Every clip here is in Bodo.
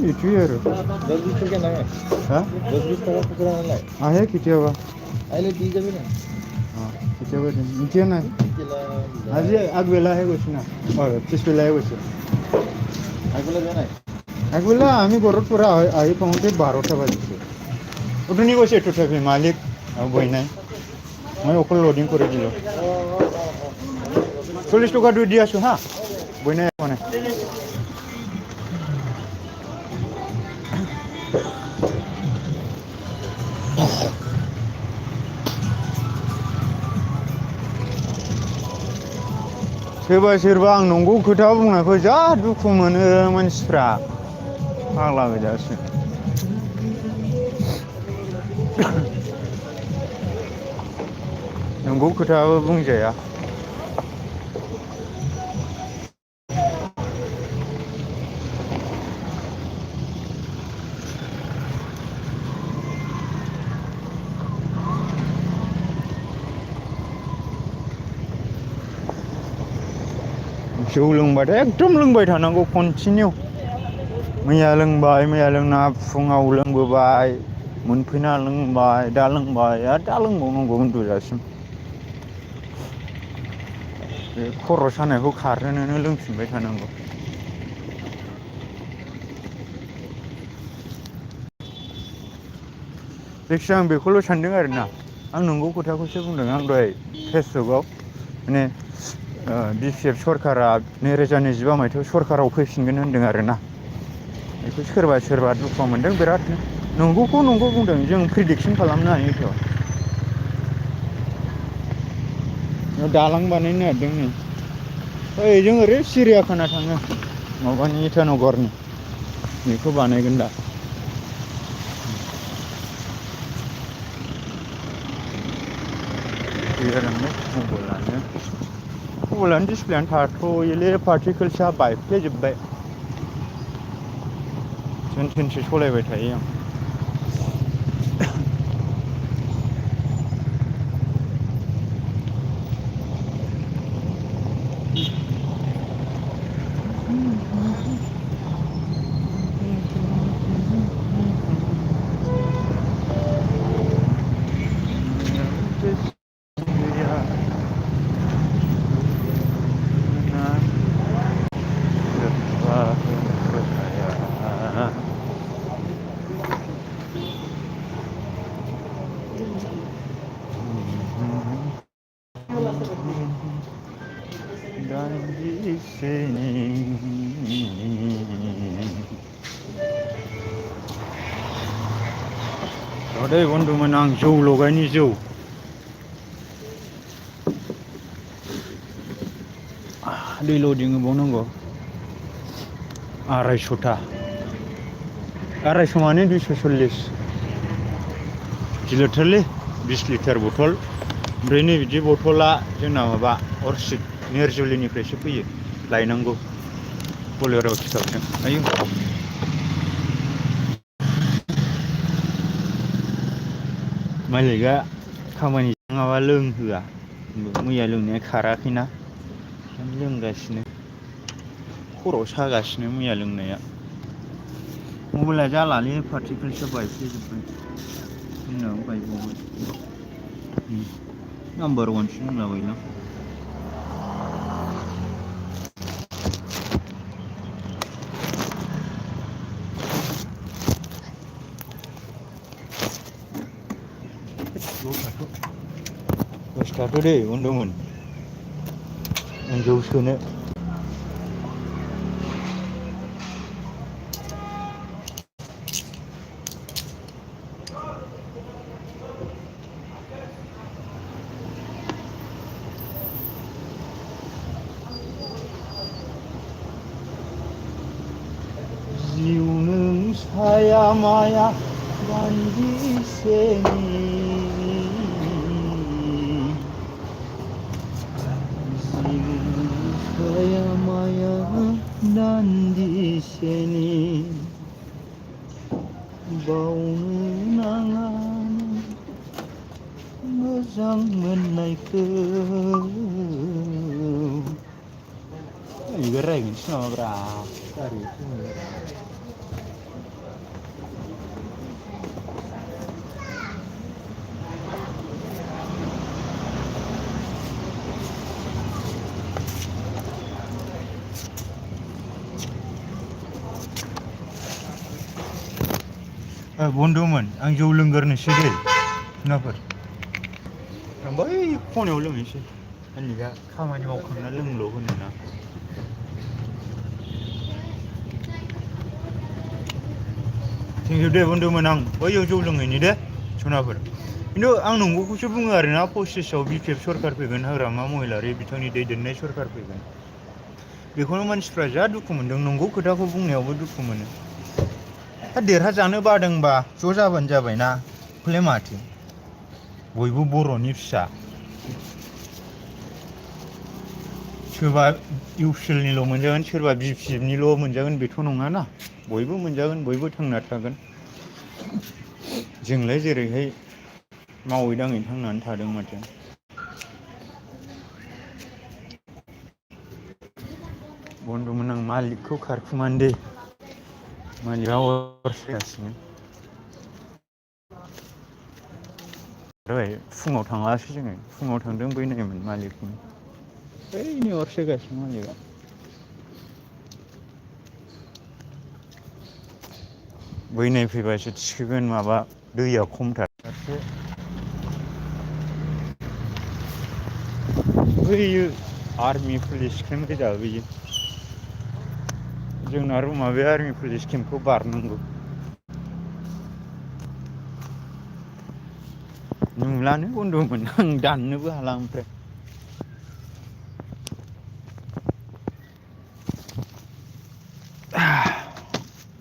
itu ya ro 10-20 টাকা নামে hah 10-20 টাকা খুচরা নাই ahe kitiaba আইলে দিয়ে যাবে না kitiaba din intiya na aji agbela he gosina tisbela he gosi আগলে জানাই agbela আমি গরত পরে আই পৌঁছে 12টা বাজছে ওটুনি বসে একটু থাকবি মালিক বই নাই মই অকল লোডিং করে দিল 40 টাকা দিয়ে আসো হ্যাঁ বই নাই মানে सोरबा सोरबा आं नंगौ खोथा बुंनायखौ जा दुखु मोनो मानसिफ्रा फाग्ला गोजासो नंगौ खोथाबो बुंजाया जौ लोंबाथाय एकदम लोंबाय थानांगौ कन्टिनिउ मैया लोंना फुङाव लोंबोबाय मोनफैना लोंबाय दा लोंबाय आरो दा लोंबावनांगौ उन्दुजासिम बे खर' सानायखौ खारहोनोनो लोंफिनबाय थानांगौ जायखिजाया आं बेखौल' सानदों आरोना आं नंगौ खोथाखौसो बुंदों आं दहाय फेसबुकआव माने बिपिएफ सरकारा 2025 मायथाइयाव सरकाराव फैफिनगोन होनदों आरोना बेखौ सोरबा सोरबा दुखु मोनदों बिरादनो नंगौखौ नंगौ बुंदों जों प्रिडिक्सन खालामनो हायोथ' दालां बानायनो नागिरदों नै ओइजों ओरै सिरियाखाना थाङो माबानि इटानगरनि बेखौ बानायगोन दा मबाइलानो डिसप्लेयानो थाथ'योलै पार्टिकोल्सआ बायफ्लेजोब्बाय थेनसो सलायबाय थायो आं दै बन्दुमोन आं जौ लगायनि जौ दै लडिं होबावनांगौ 250 माने 240 गिलिरथारलै 20 लिटार बथल ओमफ्राय नै बिदि बथला जोंना माबा अरसिद नेरजुलिनिफ्रायसो फैयो लायनांगौ बलेर' पिकआपजों आयौ मालिकआ खामानि नङाबा लोंहोआ मैया लोंनाया खाराखैना लोंगासिनो खर' सागासिनो मैया लोंनाया मबाइला जालालै पार्टिकोल्सआ बायफ्लेजोब्बाय जोंनाबो बायबावबाय नाम्बार 1सो होनलाबायलां दसे थाथ' दे बन्द'मोन आं जौ सोनो जिउ नों साया माया दान्दिसेनि साया माया दान्दिसेनि बावनो नाङा मोजां मोननायखौ बेबो रायगोनसो नामाब्रा गारि बन्द'मोन आं जौ लोंगोरनोसै दै जुनाफोर आं बै खनायाव लोंहैसै आंनिया खामानि मावखांना लोंल' होनोना थेंकिउ दे बन्द'मोन आं बैयाव जौ लोंहैनि दे जुनाफोर खिन्थु आं नंगौखौसो बुङो आरोना 25आव BPF सरखार फैगोन हाग्रामा महिलारि बिथांनि दैदेननाय सरखार फैगोन बेखौनो मानसिफ्रा जा दुखु मोनदों नंगौ खोथाखौ बुंनायावबो दुखु मोनो दा देरहाजानो बादोंबा ज' जाबानो जाबायना बेखौलाय माथो बयबो बर'नि फिसा सोरबा इउपिएलनिल' मोनजागोन सोरबा BPFनिल' मोनजागोन बेथ' नङाना बयबो मोनजागोन बयबो थांना थागोन जोंलाय जेरैहाय मावै दाङै थांनानै थादों माथो बन्द'मोन आं मालिकखौ खारखुमानो दै मालिकआ अर सायगासिनो फुङाव थाङासै जोङो फुङाव थांदों बै नायोमोन मालिकनि बैनि अर सायगासिनो मालिकआ बै नायफैबासो थिखोगोन माबा दैया खमथार बैयो आर्मि पुलिस केम्प गोजा बैयो जोंना रुमा बे आर्मि पुलिस केम्पखौ बारनांगौ नुलानो बन्द'मोन आं दाननोबो हाला ओमफ्राय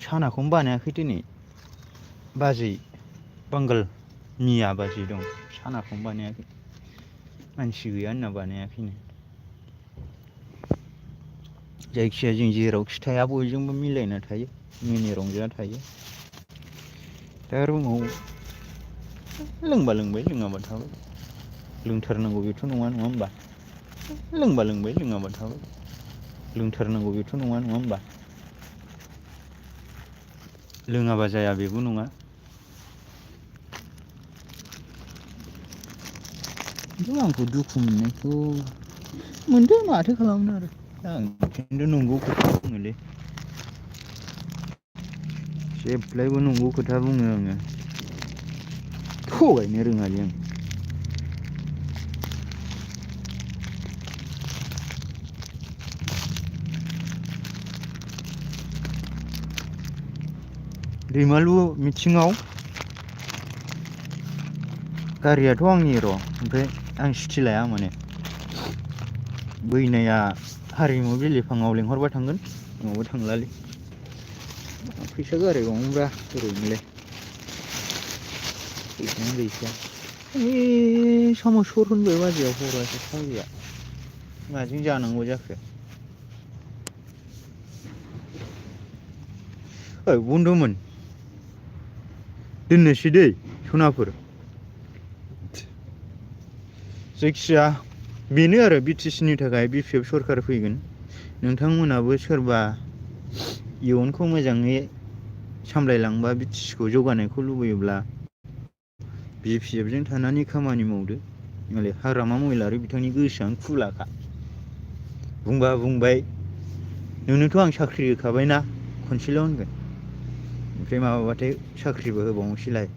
सानाखौनो बानायाखै दिनै बाजै बांगाल मिया बाजै दं सानाखौनो बानायाखै मानसि गैया होनना बानायाखैनो जायखिजाया जों जेरावखि थाया बयजोंबो मिलायना थायो मिनि रंजा थायो दा रुमाव लोंबा लोंबाय लोङाबा थाबाय लोंथारनांगौ बेथ' नङा होमबा लोंबा लोंबाय लोङाबा थाबाय लोंथारनांगौ बेथ' नङा होमबा लोङाबा जाया बेबो नङा खिन्थु आंखौ दुखु मोननायखौ मोनदों माथो खालामनो आरो आं खिन्थु नंगौ खोथा बुङोलै जेब्लायबो नंगौ खोथा बुङो आङो थगायनो रोङालै आं दैमालु मिथिङाव गारियाथ' आंनि र' ओमफ्राय आं सुथि लाया माने बैनाया हारिमु बिलिफाङाव लेंहरबा थांगोन न'आवबो थांलालै फैसा गारबावनोब्रा ओरैनोलाय फैसायानो गैखाया साम' सर होनबाय बाजैया हरासो फाग्लिया माजों जानांगौ जाखो बन्द'मोन दोननोसै दै सनाफोर जायखिया बेनो आरो BTCनि थाखाय BPF सरखार फैगोन नोंथांमोनाबो सोरबा इयुनखौ मोजाङै सामलायलांबा BTCखौ जौगानायखौ लुबैयोब्ला BPFजों थानानै खामानि मावदो मालाय हाग्रामा महिलारि बिथांनि गोसोआनो खुलाखा बुंबा बुंबाय नोंनोथ' आं साख्रि होखाबायना खनसेल' होनगोन ओमफ्राय माबाबाथाय साख्रिबो होबावनोसैलाय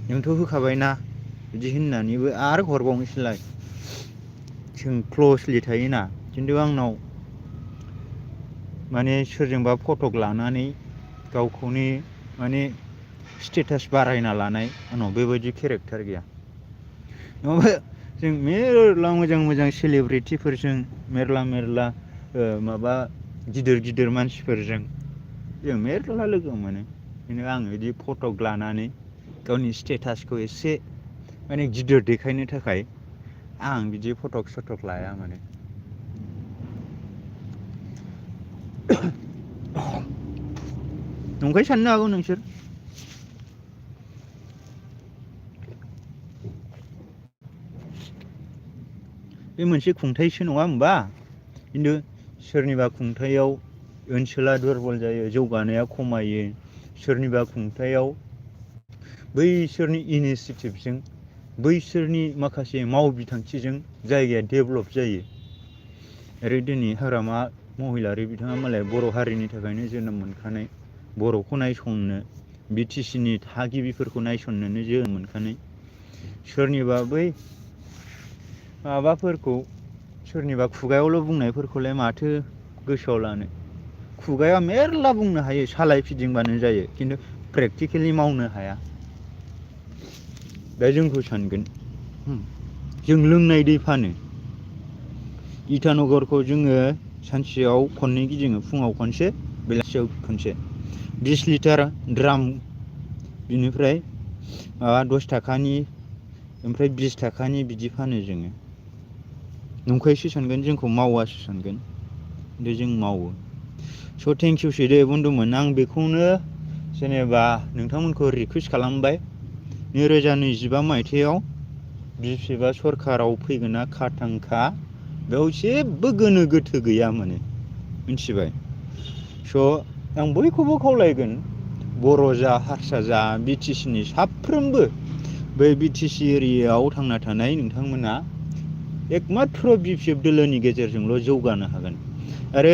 नोंथ' होखाबायना बिदि होननानैबो आरो हरबावनोसैलाय जों क्ल'सलि थायोना खिन्थु आंनाव माने सोरजोंबा फटक लानानै गावखौनो माने स्टेटास बारायना लानाय आंनाव बेबायदि केरेक्टार गैया नङाबा जों मेरला मोजां मोजां सेलिब्रिटिफोरजों मेरला माबा गिदिर गिदिर मानसिफोरजों जों मेरला लोगो मोनो खिन्थु आं बिदि फटक लानानै गावनि स्टेटासखौ एसे माने गिदिर देखायनो थाखाय आं बिदि फटक सटक लाया माने नंखाय साननो हागौ नोंसोर बे मोनसे खुंथायसो नङा होमबा खिन्थु सोरनिबा खुंथायाव ओनसोला दुरबल जायो जौगानाया खमायो सोरनिबा खुंथायाव बैसोरनि इनिसियेटिभजों बैसोरनि माखासे मावबिथांखिजों जायगाया डेभेलप जायो आरो दिनै हाग्रामा महिलारि बिथाङा मालाय बर' हारिनि थाखायनो जोनोम मोनखानाय बर'खौ नायसंनो BTCनि थागिबिफोरखौ नायसननोनो जों मोनखानाय सोरनिबा बै माबाफोरखौ सोरनिबा खुगायावल' बुंनायफोरखौलाय माथो गोसोआव लानो खुगाया मेरला बुंनो हायो सालाय फिदिंबानो जायो खिन्थु प्रेक्टिकेलि मावनो हाया दा जोंखौ सानगोन जों लोंनाय दै फानो इटानगरखौ जोङो सानसेयाव खननै गिदिङो फुङाव खनसे बेलासियाव खनसे 20 लिटार द्राम बिनिफ्राय माबा 10 थाखानि ओमफ्राय 20 थाखानि बिदि फानो जोङो नंखायसो सानगोन जोंखौ मावासो सानगोन खिन्थु जों मावो स' थेंक इउसै दे बन्दुमोन आं बेखौनो जेनेबा नोंथांमोनखौ रिकुवेस्ट खालामबाय 2025 मायथाइयाव बिपिएफआ सरखाराव फैगोन ना खाथांखा बेयाव जेबो गोनो गोथो गैया माने मिथिबाय स' आं बयखौबो खावलायगोन बर' जा हारसा जा BTCनि साफ्रोमबो बै BTC एरियायाव थांना थानाय नोंथांमोना एकमात्र बिपिएफ दोलोनि गेजेरजोंल' जौगानो हागोन आरो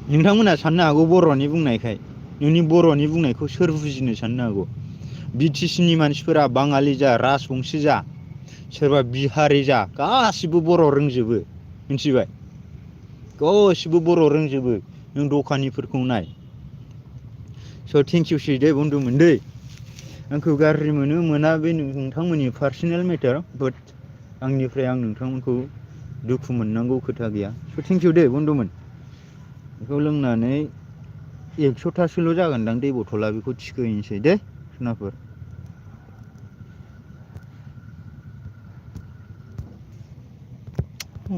नोंथांमोना साननो हागौ बर'नि बुंनायखाय नोंनि बर'नि बुंनायखौ सोर बुजिनो साननो हागौ BTCनि मानसिफोरा बाङालि जा राजबंसि जा सोरबा बिहारि जा गासिबो बर' रोंजोबो मिथिबाय गासिबो बर' रोंजोबो नों दखानिफोरखौ नाय स' थेंक इउसै दे बन्दुमोन दै आंखौ गाज्रि मोनो मोना बे नोंथांमोननि पार्सनेल मेटार बाट आंनिफ्राय आं नोंथांमोनखौ दुखु मोननांगौ खोथा गैया स' थेंक इउ दे बन्दुमोन बेखौ लोंनानै 100थासोल' जागोनदां दै बथला बेखौ थिखोहैनोसै दे सनाफोर